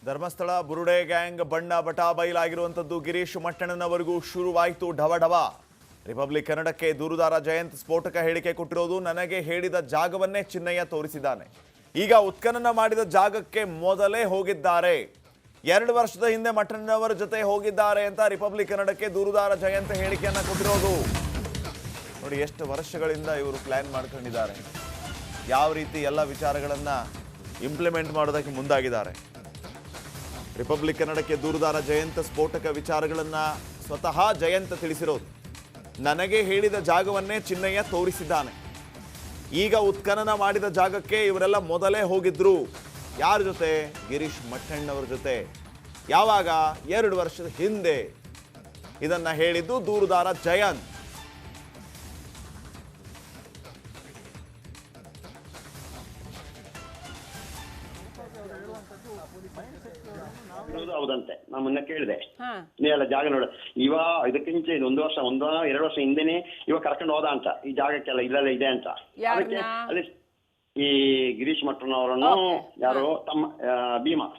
ಧರ್ಮಸ್ಥಳ ಬುರುಡೆ gang ಬಣ್ಣ ಬಟಾಬೈಲಾಗಿರುವಂತದ್ದು ಗಿರೀಶ್ ಮಟ್ಟಣ್ಣನವರೆಗೂ ಶುರುವಾಯಿತು ಢವಢವ. Republic ಕನ್ನಡಕ್ಕೆ ದೂರುದಾರ ಜಯಂತ್ ಸ್ಫೋಟಕ ಹೇಳಿಕೆ ಕೊಟ್ಟಿರೋದು. ನನಗೆ ಹೇಳಿದ ಜಾಗವನ್ನೇ ಚಿನ್ನಯ್ಯ ತೋರಿಸಿದ್ದಾನೆ. ಈಗ ಉತ್ಖನನ ಮಾಡಿದ ಜಾಗಕ್ಕೆ ಮೊದಲೇ ಹೋಗಿದ್ದಾರೆ. 2 ವರ್ಷದ ಹಿಂದೆ ಮಟ್ಟಣ್ಣನವರ ಜೊತೆ ಹೋಗಿದ್ದಾರೆ ಅಂತ ರಿಪಬ್ಲಿಕ್ ಕನ್ನಡಕ್ಕೆ ದೂರುದಾರ ಜಯಂತ್ ಹೇಳಿಕೆಯನ್ನ ಕೊಟ್ಟಿರೋದು. ನೋಡಿ ಎಷ್ಟು ವರ್ಷಗಳಿಂದ ಇವರು ಪ್ಲಾನ್ ಮಾಡ್ಕೊಂಡಿದ್ದಾರೆ, ಯಾವ ರೀತಿ ಎಲ್ಲ ವಿಚಾರಗಳನ್ನ ಇಂಪ್ಲಿಮೆಂಟ್ ಮಾಡೋದಕ್ಕೆ ಮುಂದಾಗಿದ್ದಾರೆ. ರಿಪಬ್ಲಿಕ್ ಕನ್ನಡಕ್ಕೆ ದೂರುದಾರ ಜಯಂತ್ ಸ್ಫೋಟಕ ವಿಚಾರಗಳನ್ನ ಸ್ವತಃ ಜಯಂತ್ ತಿಳಿಸಿರೋದು. ನನಗೆ ಹೇಳಿದ ಜಾಗವನ್ನೇ ಚಿನ್ನಯ್ಯ ತೋರಿಸಿದ್ದಾನೆ. ಈಗ ಉತ್ಖನನ ಮಾಡಿದ ಜಾಗಕ್ಕೆ ಇವರೆಲ್ಲ ಮೊದಲೇ ಹೋಗಿದ್ರು. ಯಾರ ಜೊತೆ? ಗಿರೀಶ್ ಮಟ್ಟಣ್ಣವರ ಜೊತೆ. ಯಾವಾಗ? 2 ವರ್ಷದ ಹಿಂದೆ. ಇದನ್ನ ಹೇಳಿದ್ದು ದೂರುದಾರ ಜಯಂತ್. ಹೌದಂತೆ. ನಾ ಮೊನ್ನೆ ಕೇಳಿದೆ, ನೀ ಎಲ್ಲ ಜಾಗ ನೋಡ. ಇದಕ್ಕಿಂತ 1 ವರ್ಷ 2 ವರ್ಷ ಹಿಂದೆನೆ ಕರ್ಕೊಂಡು ಹೋದ ಅಂತ ಈ ಜಾಗಕ್ಕೆಲ್ಲ ಇಲ್ಲೆಲ್ಲ ಇದೆ ಅಂತ. ಅದಕ್ಕೆ ಅದೇ ಈ ಗಿರೀಶ್ ಮಟ್ಟಣ್ಣವರನ್ನು ಯಾರು ತಮ್ಮ ಭೀಮಾ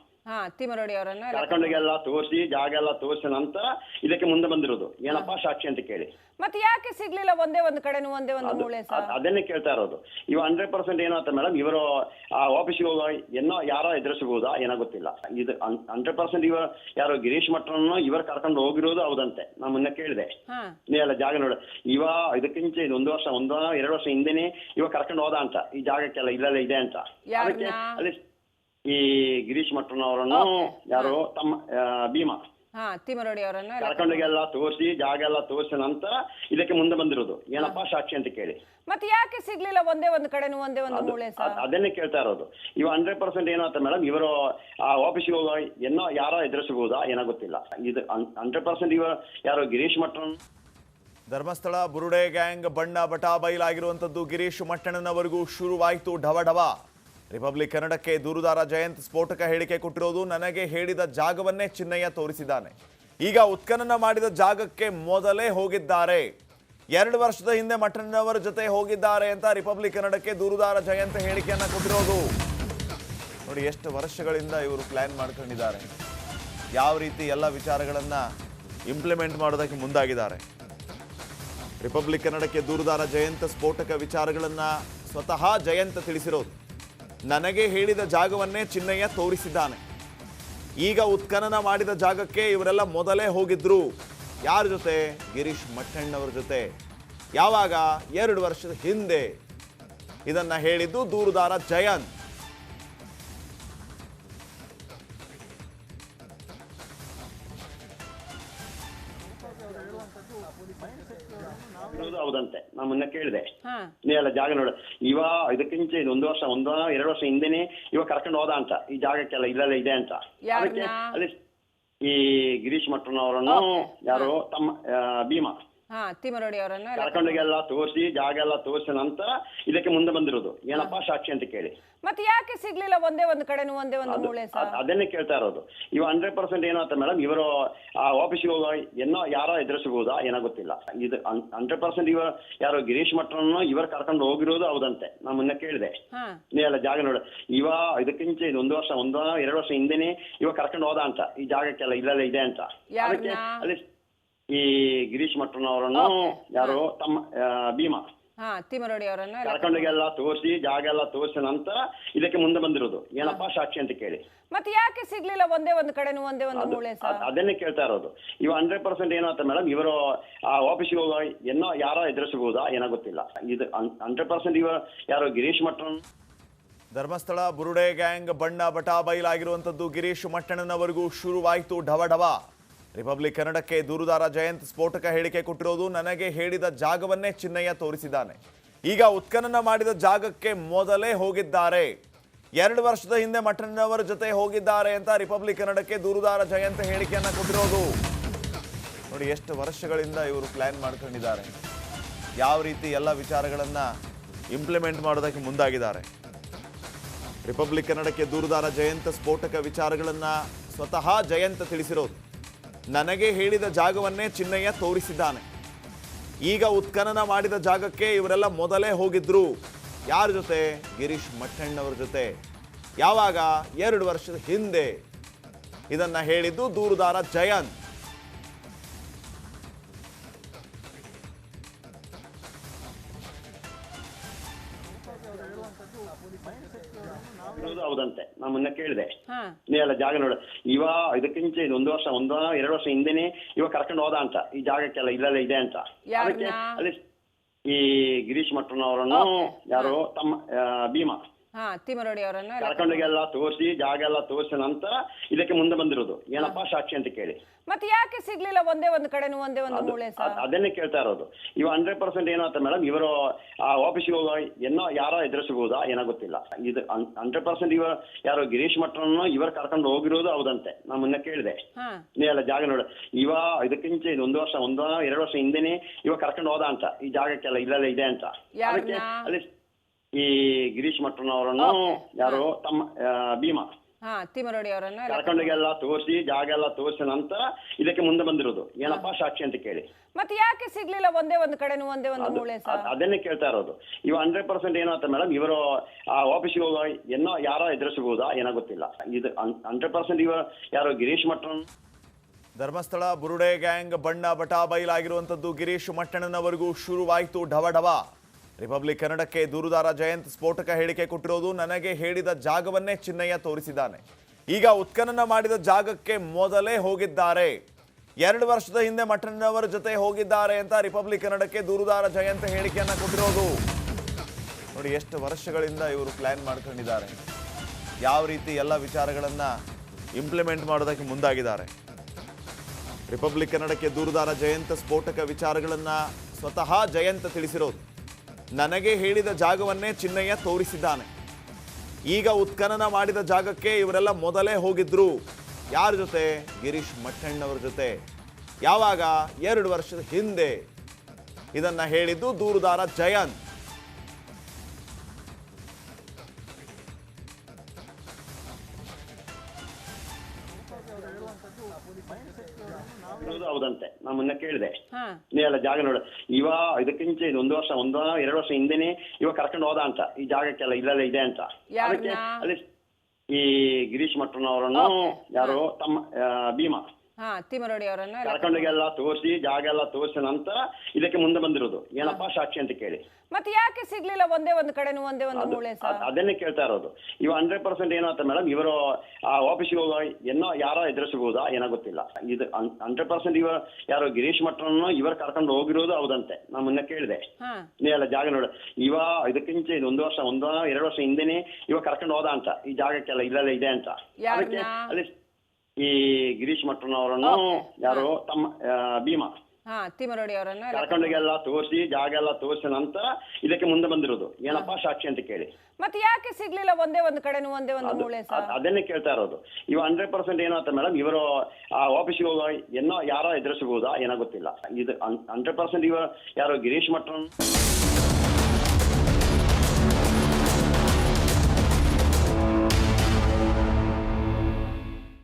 ತಿಮರೋಡಿ ಅವರನ್ನು ಕರ್ಕೊಂಡೋಗೆಲ್ಲ ತೋರಿಸಿ ಜಾಗ ಎಲ್ಲ ತೋರಿಸಿದ ನಂತರ ಇದಕ್ಕೆ ಮುಂದೆ ಬಂದಿರೋದು. ಏನಪ್ಪಾ ಸಾಕ್ಷಿ ಅಂತ ಕೇಳಿ. ಮತ್ತೆ ಯಾಕೆ ಸಿಗ್ಲಿಲ್ಲ? ಒಂದೇ ಒಂದು ಕಡೆನೂ ಒಂದೇ ಒಂದು ಮೂಳೆ. ಅದನ್ನೇ ಕೇಳ್ತಾ ಇರೋದು. 100% ಏನಾಗ್ತ ಮೇಡಮ್, ಇವರು ಆ ಆಫೀಸಿಗೆ ಹೋಗೋ ಯಾರೋ ಎದುರಿಸಬಹುದಾ ಏನೋ ಗೊತ್ತಿಲ್ಲ. ಇದು 100% ಯಾರೋ ಗಿರೀಶ್ ಮಟ್ಟರನ್ನು ಕರ್ಕೊಂಡು ಹೋಗಿರೋದು ಹೌದಂತೆ. ನಾ ಮೊನ್ನೆ ಕೇಳಿದೆ, ನೀ ಎಲ್ಲ ಜಾಗ ನೋಡ. ಇದಕ್ಕಿಂತ 1 ವರ್ಷ 2 ವರ್ಷ ಹಿಂದೆನೆ ಕರ್ಕೊಂಡು ಹೋದ ಅಂತ ಈ ಜಾಗಕ್ಕೆಲ್ಲ ಇಲ್ಲೆಲ್ಲ ಇದೆ ಅಂತ. ಅದಕ್ಕೆ ಅದೇ ಈ ಗಿರೀಶ್ ಮಟ್ಟಣ್ಣವರನ್ನು ಯಾರು ತಮ್ಮ ಭೀಮಾ ತಿಮರೋಡಿ ಅವರನ್ನು ಕರ್ಕೊಂಡೋಗೆಲ್ಲ ತೋರಿಸಿ ಜಾಗ ಎಲ್ಲ ತೋರಿಸಿದ ನಂತರ ಇದಕ್ಕೆ ಮುಂದೆ ಬಂದಿರೋದು. ಏನಪ್ಪಾ ಸಾಕ್ಷಿ ಅಂತ ಕೇಳಿ. ಮತ್ತೆ ಯಾಕೆ ಸಿಗ್ಲಿಲ್ಲ? ಒಂದೇ ಒಂದು ಕಡೆನೂ ಒಂದೇ ಒಂದು ಮೂಳೆ. ಅದನ್ನೇ ಕೇಳ್ತಾ ಇರೋದು. 100% ಏನಾಗ್ತ ಮೇಡಮ್, ಇವರು ಆ ಆಫೀಸಿಗೆ ಹೋಗೋ ಯಾರೋ ಎದುರಿಸಬಹುದಾ ಏನೋ ಗೊತ್ತಿಲ್ಲ. ಇದು 100% ಯಾರೋ ಗಿರೀಶ್ ಮಟ್ಟಣ್ಣ. ಧರ್ಮಸ್ಥಳ ಬುರುಡೆ ಗ್ಯಾಂಗ್ ಬಣ್ಣ ಬಟಾಬೈಲಾಗಿರುವಂತದ್ದು ಗಿರೀಶ್ ಮಟ್ಟಣ್ಣನವರೆಗೂ ಶುರುವಾಯಿತು ಢವಢವ. ರಿಪಬ್ಲಿಕ್ ಕನ್ನಡಕ್ಕೆ ದೂರುದಾರ ಜಯಂತ್ ಸ್ಫೋಟಕ ಹೇಳಿಕೆ ಕೊಟ್ಟಿರೋದು. ನನಗೆ ಹೇಳಿದ ಜಾಗವನ್ನೇ ಚಿನ್ನಯ್ಯ ತೋರಿಸಿದ್ದಾನೆ. ಈಗ ಉತ್ಖನನ ಮಾಡಿದ ಜಾಗಕ್ಕೆ ಮೊದಲೇ ಹೋಗಿದ್ದಾರೆ. 2 ವರ್ಷದ ಹಿಂದೆ ಮಟ್ಟಣ್ಣನವರ ಜೊತೆ ಹೋಗಿದ್ದಾರೆ ಅಂತ ರಿಪಬ್ಲಿಕ್ ಕನ್ನಡಕ್ಕೆ ದೂರುದಾರ ಜಯಂತ್ ಹೇಳಿಕೆಯನ್ನ ಕೊಟ್ಟಿರೋದು. ನೋಡಿ ಎಷ್ಟು ವರ್ಷಗಳಿಂದ ಇವರು ಪ್ಲಾನ್ ಮಾಡ್ಕೊಂಡಿದ್ದಾರೆ, ಯಾವ ರೀತಿ ಎಲ್ಲ ವಿಚಾರಗಳನ್ನ ಇಂಪ್ಲಿಮೆಂಟ್ ಮಾಡೋದಕ್ಕೆ ಮುಂದಾಗಿದ್ದಾರೆ. ರಿಪಬ್ಲಿಕ್ ಕನ್ನಡಕ್ಕೆ ದೂರುದಾರ ಜಯಂತ್ ಸ್ಫೋಟಕ ವಿಚಾರಗಳನ್ನ ಸ್ವತಃ ಜಯಂತ್ ತಿಳಿಸಿರೋದು. ನನಗೆ ಹೇಳಿದ ಜಾಗವನ್ನೇ ಚಿನ್ನಯ್ಯ ತೋರಿಸಿದ್ದಾನೆ. ಈಗ ಉತ್ಖನನ ಮಾಡಿದ ಜಾಗಕ್ಕೆ ಇವರೆಲ್ಲ ಮೊದಲೇ ಹೋಗಿದ್ರು. ಯಾರ ಜೊತೆ? ಗಿರೀಶ್ ಮಟ್ಟಣ್ಣವರ ಜೊತೆ. ಯಾವಾಗ? 2 ವರ್ಷದ ಹಿಂದೆ. ಇದನ್ನ ಹೇಳಿದ್ದು ದೂರುದಾರ ಜಯಂತ್. ಹೌದಂತೆ. ನಾ ಮೊನ್ನೆ ಕೇಳಿದೆ, ನೀ ಎಲ್ಲ ಜಾಗ ನೋಡ. ಇದಕ್ಕಿಂತ 1 ವರ್ಷ 2 ವರ್ಷ ಹಿಂದೆನೆ ಕರ್ಕೊಂಡು ಹೋದ ಅಂತ ಈ ಜಾಗಕ್ಕೆಲ್ಲ ಇಲ್ಲೆಲ್ಲ ಇದೆ ಅಂತ. ಅದಕ್ಕೆ ಅದೇ ಈ ಗಿರೀಶ್ ಮಟ್ಟಣ್ಣವರನ್ನು ಯಾರು ತಮ್ಮ ಭೀಮಾ ತಿಮರೋಡಿ ಅವರನ್ನು ಕರ್ಕೊಂಡೋಗೆಲ್ಲ ತೋರಿಸಿ ಜಾಗ ಎಲ್ಲ ತೋರಿಸಿದ ನಂತರ ಇದಕ್ಕೆ ಮುಂದೆ ಬಂದಿರೋದು. ಏನಪ್ಪಾ ಸಾಕ್ಷಿ ಅಂತ ಕೇಳಿ. ಮತ್ತೆ ಯಾಕೆ ಸಿಗ್ಲಿಲ್ಲ? ಒಂದೇ ಒಂದು ಕಡೆನೂ ಒಂದೇ ಒಂದು ಮೂಳೆ. ಅದನ್ನೇ ಕೇಳ್ತಾ ಇರೋದು. 100% ಏನಾಗ್ತ ಮೇಡಮ್, ಇವರು ಆ ಆಫೀಸಿಗೆ ಹೋಗೋ ಯಾರೋ ಎದುರಿಸಬಹುದಾ ಏನೋ ಗೊತ್ತಿಲ್ಲ. ಇದು 100% ಯಾರೋ ಗಿರೀಶ್ ಮಟ್ಟರನ್ನು ಕರ್ಕೊಂಡು ಹೋಗಿರೋದು ಹೌದಂತೆ. ನಾ ಮೊನ್ನೆ ಕೇಳಿದೆ, ನೀ ಎಲ್ಲ ಜಾಗ ನೋಡ. ಇದಕ್ಕಿಂತ 1 ವರ್ಷ 2 ವರ್ಷ ಹಿಂದೆನೆ ಕರ್ಕೊಂಡು ಹೋದ ಅಂತ ಈ ಜಾಗಕ್ಕೆಲ್ಲ ಇಲ್ಲೆಲ್ಲ ಇದೆ ಅಂತ. ಅದಕ್ಕೆ ಅದೇ ಈ ಗಿರೀಶ್ ಮಟ್ಟಣ್ಣವರನ್ನು ಯಾರು ತಮ್ಮ ಭೀಮಾ ತಿಮರೋಡಿ ಅವರನ್ನು ಕರ್ಕೊಂಡೋಗೆಲ್ಲ ತೋರಿಸಿ ಜಾಗ ಎಲ್ಲ ತೋರಿಸಿದ ನಂತರ ಇದಕ್ಕೆ ಮುಂದೆ ಬಂದಿರೋದು. ಏನಪ್ಪಾ ಸಾಕ್ಷಿ ಅಂತ ಕೇಳಿ. ಮತ್ತೆ ಯಾಕೆ ಸಿಗ್ಲಿಲ್ಲ? ಒಂದೇ ಒಂದು ಕಡೆನೂ ಒಂದೇ ಒಂದು ಮೂಳೆ. ಅದನ್ನೇ ಕೇಳ್ತಾ ಇರೋದು. 100% ಏನಾಗ್ತ ಮೇಡಮ್, ಇವರು ಆ ಆಫೀಸಿಗೆ ಹೋಗೋ ಯಾರೋ ಎದುರಿಸಬಹುದಾ ಏನೋ ಗೊತ್ತಿಲ್ಲ. ಇದು 100% ಯಾರೋ ಗಿರೀಶ್ ಮಟ್ಟಣ್ಣ. ಧರ್ಮಸ್ಥಳ ಬುರುಡೆ ಗ್ಯಾಂಗ್ ಬಣ್ಣ ಬಟಾಬೈಲಾಗಿರುವಂತದ್ದು ಗಿರೀಶ್ ಮಟ್ಟಣ್ಣನವರೆಗೂ ಶುರುವಾಯಿತು ಢವಢವ. ರಿಪಬ್ಲಿಕ್ ಕನ್ನಡಕ್ಕೆ ದೂರುದಾರ ಜಯಂತ್ ಸ್ಫೋಟಕ ಹೇಳಿಕೆ ಕೊಟ್ಟಿರೋದು. ನನಗೆ ಹೇಳಿದ ಜಾಗವನ್ನೇ ಚಿನ್ನಯ್ಯ ತೋರಿಸಿದ್ದಾನೆ. ಈಗ ಉತ್ಖನನ ಮಾಡಿದ ಜಾಗಕ್ಕೆ ಮೊದಲೇ ಹೋಗಿದ್ದಾರೆ. 2 ವರ್ಷದ ಹಿಂದೆ ಮಟ್ಟಣ್ಣನವರ ಜೊತೆ ಹೋಗಿದ್ದಾರೆ ಅಂತ ರಿಪಬ್ಲಿಕ್ ಕನ್ನಡಕ್ಕೆ ದೂರುದಾರ ಜಯಂತ್ ಹೇಳಿಕೆಯನ್ನ ಕೊಟ್ಟಿರೋದು. ನೋಡಿ ಎಷ್ಟು ವರ್ಷಗಳಿಂದ ಇವರು ಪ್ಲಾನ್ ಮಾಡ್ಕೊಂಡಿದ್ದಾರೆ, ಯಾವ ರೀತಿ ಎಲ್ಲ ವಿಚಾರಗಳನ್ನ ಇಂಪ್ಲಿಮೆಂಟ್ ಮಾಡೋದಕ್ಕೆ ಮುಂದಾಗಿದ್ದಾರೆ. ರಿಪಬ್ಲಿಕ್ ಕನ್ನಡಕ್ಕೆ ದೂರುದಾರ ಜಯಂತ್ ಸ್ಫೋಟಕ ವಿಚಾರಗಳನ್ನ ಸ್ವತಃ ಜಯಂತ್ ತಿಳಿಸಿರೋದು. ನನಗೆ ಹೇಳಿದ ಜಾಗವನ್ನೇ ಚಿನ್ನಯ್ಯ ತೋರಿಸಿದ್ದಾನೆ. ಈಗ ಉತ್ಖನನ ಮಾಡಿದ ಜಾಗಕ್ಕೆ ಇವರೆಲ್ಲ ಮೊದಲೇ ಹೋಗಿದ್ರು. ಯಾರ ಜೊತೆ? ಗಿರೀಶ್ ಮಟ್ಟಣ್ಣವರ ಜೊತೆ. ಯಾವಾಗ? 2 ವರ್ಷದ ಹಿಂದೆ. ಇದನ್ನ ಹೇಳಿದ್ದು ದೂರುದಾರ ಜಯಂತ್. ಹೌದಂತೆ ನಾನು ಮೊನ್ನೆ ಕೇಳಿದೆ. ಹಾ ನೀ ಎಲ್ಲ ಜಾಗ ನೋಡ ಇವ ಇದಕ್ಕಿಂತ ಇದು 1-2 ವರ್ಷ ಹಿಂದೆನೆ ಇವ ಕರ್ಕೊಂಡು ಹೋದ ಅಂತ ಈ ಜಾಗಕ್ಕೆಲ್ಲ ಇಲ್ಲೆಲ್ಲ ಇದೆ ಅಂತ. ಅದಕ್ಕೆ ಅಲ್ಲಿ ಈ ಗಿರೀಶ್ ಮಠನವರನ್ನು ಯಾರು ತಮ್ಮ ಭೀಮಾ ಹಾ ತಿಮರೋಡಿ ಅವರನ್ನು ಕರ್ಕೊಂಡೋಗೆಲ್ಲ ತೋರಿಸಿ ಜಾಗ ಎಲ್ಲ ತೋರಿಸಿದ ನಂತರ ಇದಕ್ಕೆ ಮುಂದೆ ಬಂದಿರೋದು. ಏನಪ್ಪಾ ಸಾಕ್ಷಿ ಅಂತ ಕೇಳಿ. ಮತ್ತೆ ಯಾಕೆ ಸಿಗ್ಲಿಲ್ಲ ಒಂದೇ ಒಂದು ಕಡೆನು ಒಂದೇ ಒಂದು ಮೂಳೆ ಸರ್? ಅದನ್ನೇ ಕೇಳ್ತಾ ಇರೋದು. ಇವ 100% ಏನಾಗುತ್ತೆ ಮೇಡಮ್, ಇವರು ಆ ಆಫೀಸಿಗೆ ಹೋಗೋ ಯಾರೋ ಎದುರು ಸಿಗುವುದಾ ಏನೋ ಗೊತ್ತಿಲ್ಲ. ಇದು 100% ಇವ ಯಾರೋ ಗಿರೀಶ್ ಮಠನನ್ನು ಇವರು ಕರ್ಕೊಂಡು ಹೋಗಿರೋದು ಹೌದಂತೆ. ನಾನು ಮೊನ್ನೆ ಕೇಳಿದೆ. ನೀ ಎಲ್ಲ ಜಾಗ ನೋಡ ಇವ ಇದಕ್ಕಿಂತ ಇದು 1-2 ವರ್ಷ ಹಿಂದೆನೆ ಇವ ಕರ್ಕೊಂಡು ಹೋದ ಅಂತ ಈ ಜಾಗಕ್ಕೆಲ್ಲ ಇಲ್ಲೆಲ್ಲ ಇದೆ ಅಂತ. ಅದಕ್ಕೆ ಅಲ್ಲಿ ಈ ಗಿರೀಶ್ ಮಠನವರನ್ನು ಯಾರು ತಮ್ಮ ಭೀಮಾ ತಿಮರೋಡಿ ಅವರನ್ನು ಕರ್ಕೊಂಡೋಗೆಲ್ಲ ತೋರಿಸಿ ಜಾಗ ಎಲ್ಲ ತೋರಿಸಿದ ನಂತರ ಇದಕ್ಕೆ ಮುಂದೆ ಬಂದಿರೋದು. ಏನಪ್ಪಾ ಸಾಕ್ಷಿ ಅಂತ ಕೇಳಿ. ಮತ್ತೆ ಯಾಕೆ ಸಿಗ್ಲಿಲ್ಲ ಒಂದೇ ಒಂದು ಕಡೆನು ಒಂದೇ ಒಂದು ಮೂಳೆ ಸರ್? ಅದನ್ನೇ ಕೇಳ್ತಾ ಇರೋದು. ಇವ 100% ಏನಾಗುತ್ತೆ ಮೇಡಮ್, ಇವರು ಆ ಆಫೀಸಿಗೆ ಹೋಗೋ ಯಾರೋ ಎದುರು ಸಿಗುವುದಾ ಏನೋ ಗೊತ್ತಿಲ್ಲ. ಇದು 100% ಇವ ಯಾರೋ ಗಿರೀಶ್ ಮಠನ್ ಧರ್ಮಸ್ಥಳ ಬುರುಡೆ ಗ್ಯಾಂಗ್ ಬಣ್ಣ ಬಟಾ ಬಯಲಾಗಿರುವಂಥದ್ದು ಗಿರೀಶ್ ಮಟ್ಟಣ್ಣನವರೆಗೂ ಶುರುವಾಯಿತು ಢವಢವ. ರಿಪಬ್ಲಿಕ್ ಕನ್ನಡಕ್ಕೆ ದೂರುದಾರ ಜಯಂತ್ ಸ್ಫೋಟಕ ಹೇಳಿಕೆ ಕೊಟ್ಟಿರೋದು. ನನಗೆ ಹೇಳಿದ ಜಾಗವನ್ನೇ ಚಿನ್ನಯ್ಯ ತೋರಿಸಿದ್ದಾನೆ. ಈಗ ಉತ್ಖನನ ಮಾಡಿದ ಜಾಗಕ್ಕೆ ಮೊದಲೇ ಹೋಗಿದ್ದಾರೆ. 2 ವರ್ಷದ ಹಿಂದೆ ಮಟ್ಟಣ್ಣನವರ ಜೊತೆ ಹೋಗಿದ್ದಾರೆ ಅಂತ ರಿಪಬ್ಲಿಕ್ ಕನ್ನಡಕ್ಕೆ ದೂರುದಾರ ಜಯಂತ್ ಹೇಳಿಕೆಯನ್ನ ಕೊಟ್ಟಿರೋದು. ನೋಡಿ ಎಷ್ಟು ವರ್ಷಗಳಿಂದ ಇವರು ಪ್ಲಾನ್ ಮಾಡ್ಕೊಂಡಿದ್ದಾರೆ, ಯಾವ ರೀತಿ ಎಲ್ಲ ವಿಚಾರಗಳನ್ನ ಇಂಪ್ಲಿಮೆಂಟ್ ಮಾಡೋದಕ್ಕೆ ಮುಂದಾಗಿದ್ದಾರೆ. ರಿಪಬ್ಲಿಕ್ ಕನ್ನಡಕ್ಕೆ ದೂರುದಾರ ಜಯಂತ್ ಸ್ಫೋಟಕ ವಿಚಾರಗಳನ್ನ ಸ್ವತಃ ಜಯಂತ್ ತಿಳಿಸಿರೋದು. ನನಗೆ ಹೇಳಿದ ಜಾಗವನ್ನೇ ಚಿನ್ನಯ್ಯ ತೋರಿಸಿದ್ದಾನೆ. ಈಗ ಉತ್ಖನನ ಮಾಡಿದ ಜಾಗಕ್ಕೆ ಇವರೆಲ್ಲ ಮೊದಲೇ ಹೋಗಿದ್ರು. ಯಾರ ಜೊತೆ? ಗಿರೀಶ್ ಮಟ್ಟಣ್ಣವರ ಜೊತೆ. ಯಾವಾಗ? 2 ವರ್ಷದ ಹಿಂದೆ. ಇದನ್ನ ಹೇಳಿದ್ದು ದೂರುದಾರ ಜಯಂತ್. ಹೌದಂತೆ ನಾನು ಮೊನ್ನೆ ಕೇಳಿದೆ. ನೀ ಎಲ್ಲ ಜಾಗ ನೋಡ ಇವ ಇದಕ್ಕಿಂತ ಇದು 1-2 ವರ್ಷ ಹಿಂದೆನೆ ಇವ ಕರ್ಕೊಂಡು ಹೋದ ಅಂತ ಈ ಜಾಗಕ್ಕೆಲ್ಲ ಇಲ್ಲೆಲ್ಲ ಇದೆ ಅಂತ. ಅದಕ್ಕೆ ಅಲ್ಲಿ ಈ ಗಿರೀಶ್ ಮಠನವರನ್ನು ಯಾರು ತಮ್ಮ ಭೀಮಾ ತಿಮರೋಡಿ ಅವರನ್ನು ಕರ್ಕೊಂಡೋಗೆಲ್ಲ ತೋರಿಸಿ ಜಾಗ ಎಲ್ಲ ತೋರಿಸಿದ ನಂತರ ಇದಕ್ಕೆ ಮುಂದೆ ಬಂದಿರೋದು. ಏನಪ್ಪಾ ಸಾಕ್ಷಿ ಅಂತ ಕೇಳಿ. ಮತ್ತೆ ಯಾಕೆ ಸಿಗ್ಲಿಲ್ಲ ಒಂದೇ ಒಂದು ಕಡೆನು ಒಂದೇ ಒಂದು ಮೂಳೆ ಸರ್? ಅದನ್ನೇ ಕೇಳ್ತಾ ಇರೋದು. ಇವ 100% ಏನಾಗುತ್ತೆ ಮೇಡಮ್, ಇವರು ಆ ಆಫೀಸಿಗೆ ಹೋಗೋ ಯಾರೋ ಎದುರು ಸಿಗುವುದಾ ಏನೋ ಗೊತ್ತಿಲ್ಲ. ಇದು 100% ಇವ ಯಾರೋ ಗಿರೀಶ್ ಮಠನನ್ನು ಇವರು ಕರ್ಕೊಂಡು ಹೋಗಿರೋದು ಹೌದಂತೆ. ನಾನು ಮೊನ್ನೆ ಕೇಳಿದೆ. ನೀ ಎಲ್ಲ ಜಾಗ ನೋಡ ಇವ ಇದಕ್ಕಿಂತ ಇದು 1-2 ವರ್ಷ ಹಿಂದೆನೆ ಇವ ಕರ್ಕೊಂಡು ಹೋದ ಅಂತ ಈ ಜಾಗಕ್ಕೆಲ್ಲ ಇಲ್ಲೆಲ್ಲ ಇದೆ ಅಂತ. ಅದಕ್ಕೆ ಅಲ್ಲಿ ಈ ಗಿರೀಶ್ ಮಠನವರನ್ನು ಯಾರು ತಮ್ಮ ಭೀಮಾ ತಿಮರೋಡಿ ಅವರನ್ನು ಕರ್ಕೊಂಡೋಗೆಲ್ಲ ತೋರಿಸಿ ಜಾಗ ಎಲ್ಲ ತೋರಿಸಿದ ನಂತರ ಇದಕ್ಕೆ ಮುಂದೆ ಬಂದಿರೋದು. ಏನಪ್ಪಾ ಸಾಕ್ಷಿ ಅಂತ ಕೇಳಿ. ಮತ್ತೆ ಯಾಕೆ ಸಿಗ್ಲಿಲ್ಲ ಒಂದೇ ಒಂದು ಕಡೆನು ಒಂದೇ ಒಂದು ಮೂಳೆ ಸರ್? ಅದನ್ನೇ ಕೇಳ್ತಾ ಇರೋದು. ಇವ 100% ಏನಾಗುತ್ತೆ ಮೇಡಮ್, ಇವರು ಆ ಆಫೀಸಿಗೆ ಹೋಗೋ ಯಾರೋ ಎದುರು ಸಿಗುವುದಾ ಏನೋ ಗೊತ್ತಿಲ್ಲ. ಇದು 100% ಇವ ಯಾರೋ ಗಿರೀಶ್ ಮಠನ್